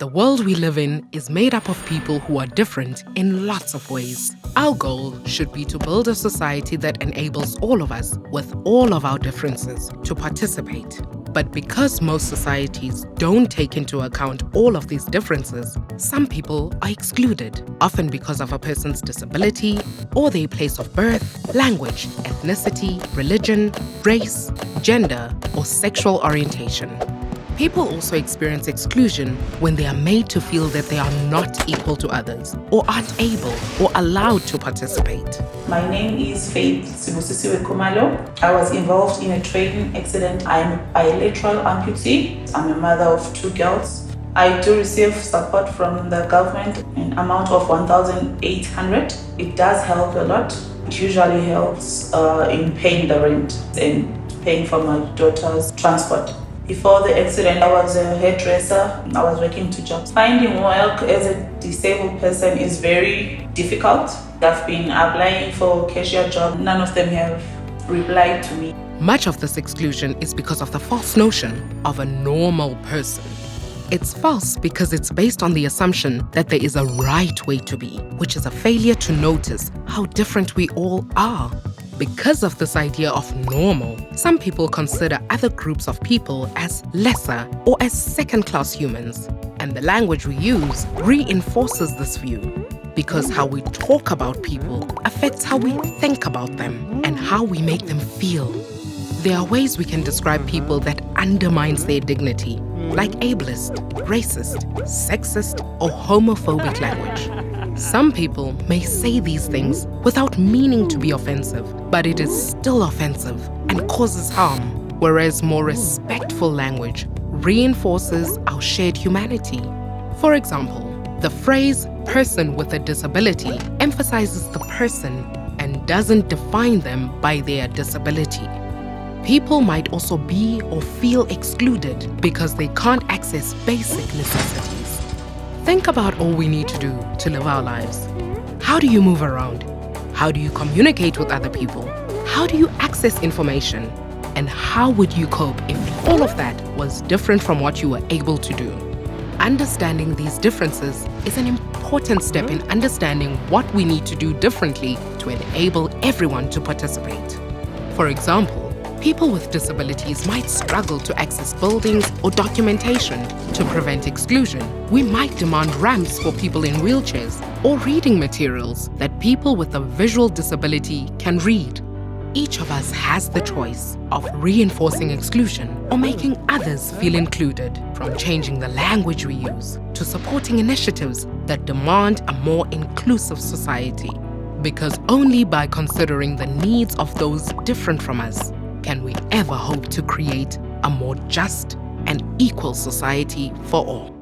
The world we live in is made up of people who are different in lots of ways. Our goal should be to build a society that enables all of us, with all of our differences, to participate. But because most societies don't take into account all of these differences, some people are excluded, often because of a person's disability, or their place of birth, language, ethnicity, religion, race, gender, or sexual orientation. People also experience exclusion when they are made to feel that they are not equal to others, or aren't able or allowed to participate. My name is Faith Sibusisiwe Kumalo. I was involved in a train accident. I am a bilateral amputee. I'm a mother of 2 girls. I do receive support from the government, an amount of 1,800. It does help a lot. It usually helps in paying the rent and paying for my daughter's transport. Before the accident, I was a hairdresser. I was working 2 jobs. Finding work as a disabled person is very difficult. I've been applying for cashier jobs. None of them have replied to me. Much of this exclusion is because of the false notion of a normal person. It's false because it's based on the assumption that there is a right way to be, which is a failure to notice how different we all are. Because of this idea of normal, some people consider other groups of people as lesser or as second-class humans. And the language we use reinforces this view, because how we talk about people affects how we think about them and how we make them feel. There are ways we can describe people that undermines their dignity, like ableist, racist, sexist, or homophobic language. Some people may say these things without meaning to be offensive, but it is still offensive and causes harm, whereas more respectful language reinforces our shared humanity. For example, the phrase "person with a disability" emphasizes the person and doesn't define them by their disability. People might also be or feel excluded because they can't access basic necessities. Think about all we need to do to live our lives. How do you move around? How do you communicate with other people? How do you access information? And how would you cope if all of that was different from what you were able to do? Understanding these differences is an important step in understanding what we need to do differently to enable everyone to participate. For example, people with disabilities might struggle to access buildings or documentation. To prevent exclusion, we might demand ramps for people in wheelchairs or reading materials that people with a visual disability can read. Each of us has the choice of reinforcing exclusion or making others feel included, from changing the language we use to supporting initiatives that demand a more inclusive society. Because only by considering the needs of those different from us can we ever hope to create a more just and equal society for all.